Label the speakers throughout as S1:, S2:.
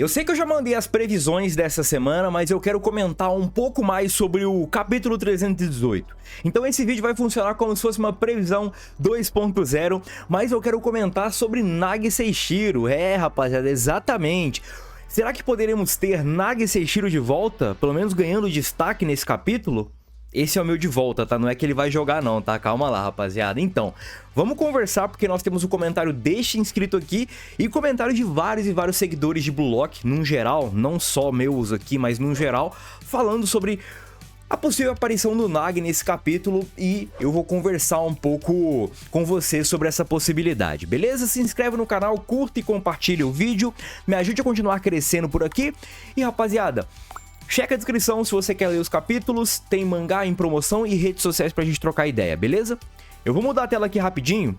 S1: Eu sei que eu já mandei as previsões dessa semana, mas eu quero comentar um pouco mais sobre o capítulo 318. Então esse vídeo vai funcionar como se fosse uma previsão 2.0, mas eu quero comentar sobre Nagi Seishiro. Rapaziada, exatamente. Será que poderemos ter Nagi Seishiro de volta, pelo menos ganhando destaque nesse capítulo? Esse é o meu de volta, tá? Não é que ele vai jogar não, tá? Calma lá, rapaziada. Então, vamos conversar porque nós temos o comentário deste inscrito aqui e comentário de vários e vários seguidores de Blue Lock, num geral, não só meus aqui, mas num geral, falando sobre a possível aparição do Nagi nesse capítulo e eu vou conversar um pouco com você sobre essa possibilidade, beleza? Se inscreve no canal, curta e compartilha o vídeo, me ajude a continuar crescendo por aqui e, rapaziada, checa a descrição se você quer ler os capítulos, tem mangá em promoção e redes sociais pra gente trocar ideia, beleza? Eu vou mudar a tela aqui rapidinho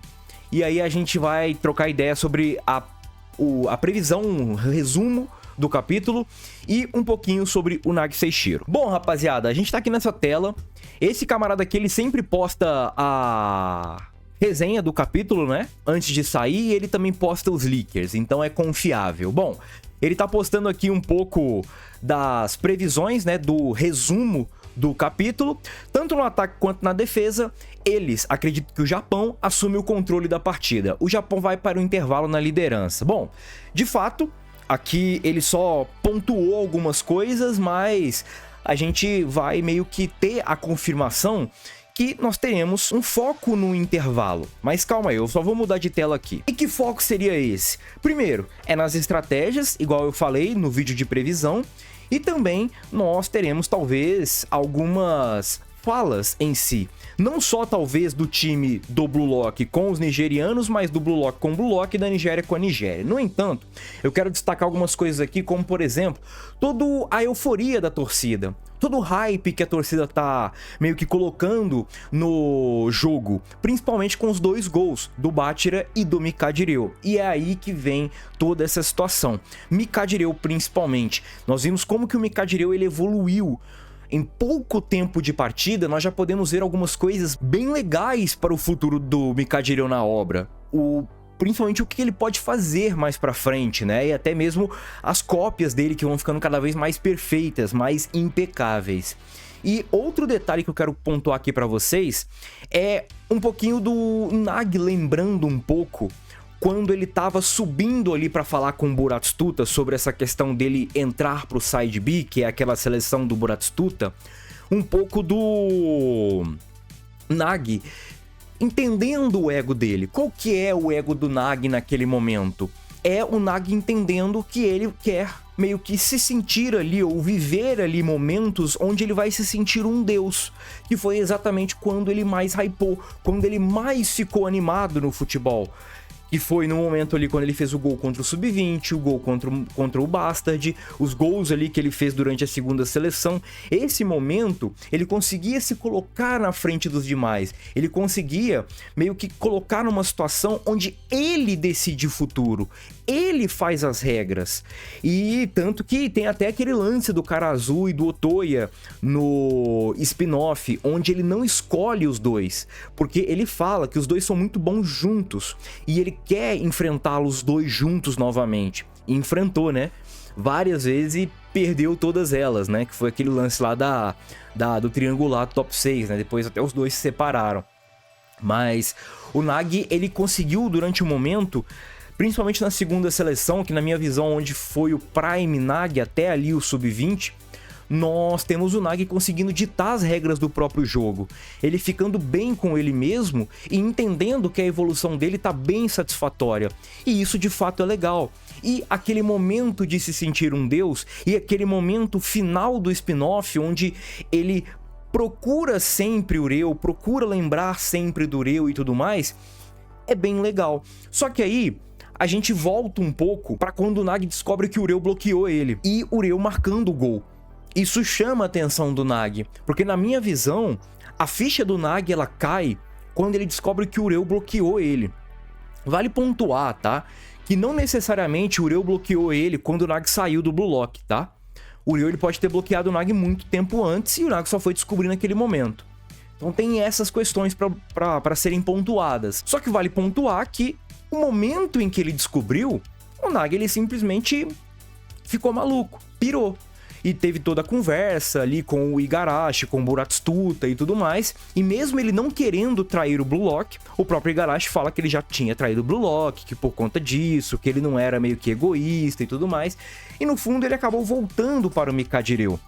S1: e aí a gente vai trocar ideia sobre a previsão, um resumo do capítulo e um pouquinho sobre o Nagi Seishiro. Bom, rapaziada, a gente tá aqui nessa tela. Esse camarada aqui, ele sempre posta a resenha do capítulo, né? Antes de sair, e ele também posta os leakers, então é confiável. Bom, ele tá postando aqui um pouco das previsões, né, do resumo do capítulo, tanto no ataque quanto na defesa. Eles acreditam que o Japão assume o controle da partida. O Japão vai para o intervalo na liderança. Bom, de fato, aqui ele só pontuou algumas coisas, mas a gente vai meio que ter a confirmação que nós teremos um foco no intervalo. Mas calma aí, eu só vou mudar de tela aqui. E que foco seria esse? Primeiro, é nas estratégias, igual eu falei no vídeo de previsão, e também nós teremos talvez algumas falas em si. Não só talvez do time do Blue Lock com os nigerianos, mas do Blue Lock com o Blue Lock e da Nigéria com a Nigéria. No entanto, eu quero destacar algumas coisas aqui, como por exemplo, toda a euforia da torcida, todo o hype que a torcida tá meio que colocando no jogo, principalmente com os dois gols do Bachira e do Mikadiriou. E é aí que vem toda essa situação. Mikadiriou principalmente. Nós vimos como que o Mikadiriou ele evoluiu. Em pouco tempo de partida, nós já podemos ver algumas coisas bem legais para o futuro do Mikadiriou na obra. Principalmente o que ele pode fazer mais pra frente, né? E até mesmo as cópias dele que vão ficando cada vez mais perfeitas, mais impecáveis. E outro detalhe que eu quero pontuar aqui pra vocês é um pouquinho do Nagi lembrando um pouco quando ele tava subindo ali para falar com o Buratsuta sobre essa questão dele entrar pro Side B, que é aquela seleção do Buratsuta, um pouco do Nagi entendendo o ego dele. Qual que é o ego do Nagi naquele momento? É o Nagi entendendo que ele quer meio que se sentir ali ou viver ali momentos onde ele vai se sentir um deus, que foi exatamente quando ele mais hypou, quando ele mais ficou animado no futebol. Que foi no momento ali quando ele fez o gol contra o Sub-20, o gol contra o Bastard, os gols ali que ele fez durante a segunda seleção. Esse momento, ele conseguia se colocar na frente dos demais. Ele conseguia meio que colocar numa situação onde ele decide o futuro. Ele faz as regras. E tanto que tem até aquele lance do cara azul e do Otoya no spin-off, onde ele não escolhe os dois. Porque ele fala que os dois são muito bons juntos. E ele quer enfrentá-los dois juntos novamente. E enfrentou, né? Várias vezes e perdeu todas elas, né? Que foi aquele lance lá do triangular top 6, né? Depois até os dois se separaram. Mas o Nagi, ele conseguiu durante um momento, principalmente na segunda seleção, que na minha visão, onde foi o Prime Nagi até ali o Sub-20, nós temos o Nagi conseguindo ditar as regras do próprio jogo. Ele ficando bem com ele mesmo e entendendo que a evolução dele tá bem satisfatória. E isso de fato é legal. E aquele momento de se sentir um deus e aquele momento final do spin-off onde ele procura sempre o Reu, procura lembrar sempre do Reu e tudo mais, é bem legal. Só que aí a gente volta um pouco para quando o Nagi descobre que o Reu bloqueou ele e o Reu marcando o gol. Isso chama a atenção do Nagi, porque na minha visão, a ficha do Nagi ela cai quando ele descobre que o Reu bloqueou ele. Vale pontuar, tá? Que não necessariamente o Reu bloqueou ele quando o Nagi saiu do Blue Lock, tá? O Reu ele pode ter bloqueado o Nagi muito tempo antes e o Nagi só foi descobrir naquele momento. Então tem essas questões para serem pontuadas. Só que vale pontuar que o momento em que ele descobriu, o Nagi ele simplesmente ficou maluco, pirou. E teve toda a conversa ali com o Igarashi, com o Buratsuta e tudo mais. E mesmo ele não querendo trair o Blue Lock, o próprio Igarashi fala que ele já tinha traído o Blue Lock, que por conta disso, que ele não era meio que egoísta e tudo mais. E no fundo ele acabou voltando para o Mikajiryu.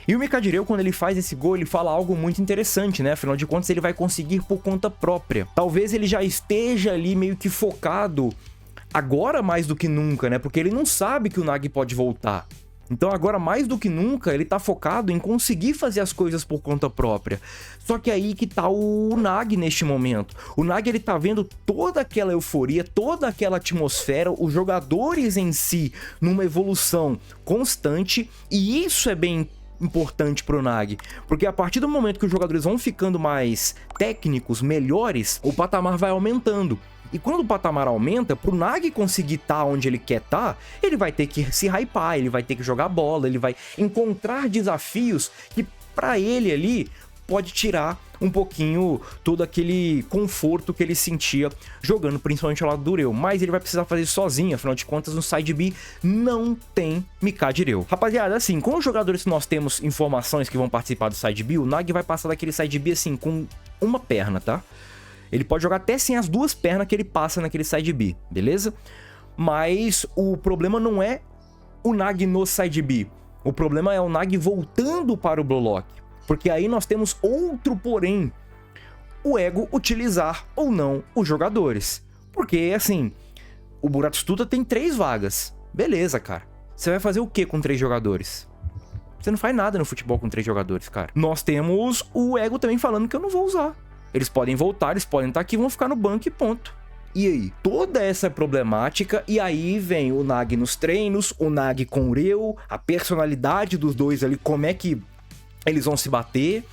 S1: E o Mikajiryu, quando ele faz esse gol, ele fala algo muito interessante, né? Afinal de contas, ele vai conseguir por conta própria. Talvez ele já esteja ali meio que focado agora mais do que nunca, né? Porque ele não sabe que o Nagi pode voltar. Então agora mais do que nunca ele tá focado em conseguir fazer as coisas por conta própria. Só que aí que tá o Nagi neste momento. O Nagi ele tá vendo toda aquela euforia, toda aquela atmosfera, os jogadores em si numa evolução constante, e isso é bem importante pro Nagi, porque a partir do momento que os jogadores vão ficando mais técnicos, melhores, o patamar vai aumentando. E quando o patamar aumenta, pro Nagi conseguir estar onde ele quer estar, ele vai ter que se hypar, ele vai ter que jogar bola, ele vai encontrar desafios que pra ele ali pode tirar um pouquinho todo aquele conforto que ele sentia jogando, principalmente ao lado do Ureu. Mas ele vai precisar fazer isso sozinho, afinal de contas no side B não tem Mikajiryu. Rapaziada, assim, com os jogadores que nós temos informações que vão participar do side B, o Nagi vai passar daquele side B assim, com uma perna, tá? Ele pode jogar até sem as duas pernas que ele passa naquele side B, beleza? Mas o problema não é o Nagi no side B. O problema é o Nagi voltando para o Blue Lock. Porque aí nós temos outro porém. O ego utilizar ou não os jogadores. Porque, assim, o Buratsuta tem 3 vagas. Beleza, cara. Você vai fazer o que com 3 jogadores? Você não faz nada no futebol com 3 jogadores, cara. Nós temos o ego também falando que eu não vou usar. Eles podem voltar, eles podem estar aqui, vão ficar no banco e ponto. E aí? Toda essa problemática, e aí vem o Nagi nos treinos, o Nagi com o Ureu, a personalidade dos dois ali, como é que eles vão se bater.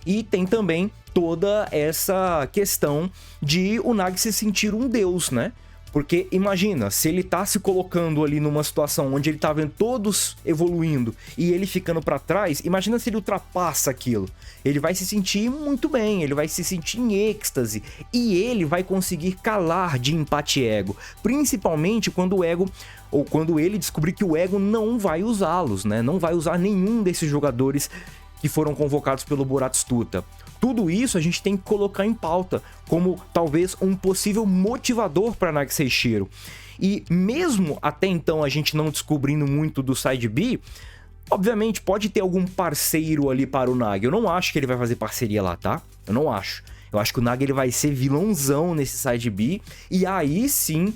S1: E tem também toda essa questão de o Nagi se sentir um deus, né? Porque imagina, se ele tá se colocando ali numa situação onde ele tá vendo todos evoluindo e ele ficando pra trás, imagina se ele ultrapassa aquilo. Ele vai se sentir muito bem, ele vai se sentir em êxtase e ele vai conseguir calar de empate ego, principalmente quando o ego, ou quando ele descobrir que o ego não vai usá-los, né? Não vai usar nenhum desses jogadores que foram convocados pelo Buratsuta. Tudo isso a gente tem que colocar em pauta como talvez um possível motivador para Nagi Seishiro. E mesmo até então a gente não descobrindo muito do side B, obviamente pode ter algum parceiro ali para o Nagi. Eu não acho que ele vai fazer parceria lá, tá? Eu não acho. Eu acho que o Nagi ele vai ser vilãozão nesse side B e aí sim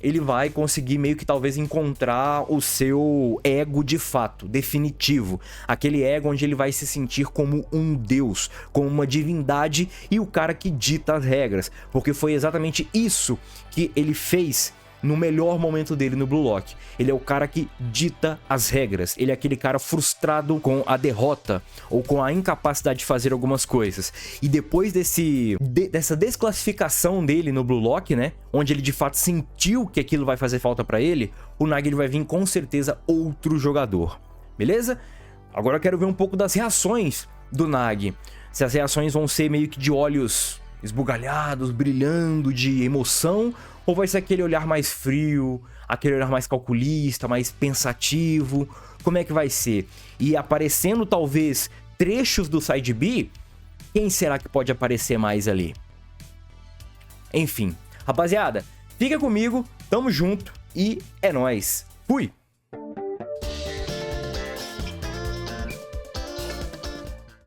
S1: ele vai conseguir meio que talvez encontrar o seu ego de fato, definitivo. Aquele ego onde ele vai se sentir como um deus, como uma divindade e o cara que dita as regras. Porque foi exatamente isso que ele fez no melhor momento dele no Blue Lock. Ele é o cara que dita as regras. Ele é aquele cara frustrado com a derrota ou com a incapacidade de fazer algumas coisas. E depois dessa desclassificação dele no Blue Lock, né? Onde ele de fato sentiu que aquilo vai fazer falta pra ele, o Nagi ele vai vir com certeza outro jogador. Beleza? Agora eu quero ver um pouco das reações do Nagi. Se as reações vão ser meio que de olhos esbugalhados, brilhando de emoção, ou vai ser aquele olhar mais frio, aquele olhar mais calculista, mais pensativo? Como é que vai ser? E aparecendo talvez trechos do side B, quem será que pode aparecer mais ali? Enfim, rapaziada, fica comigo, tamo junto e é nóis. Fui!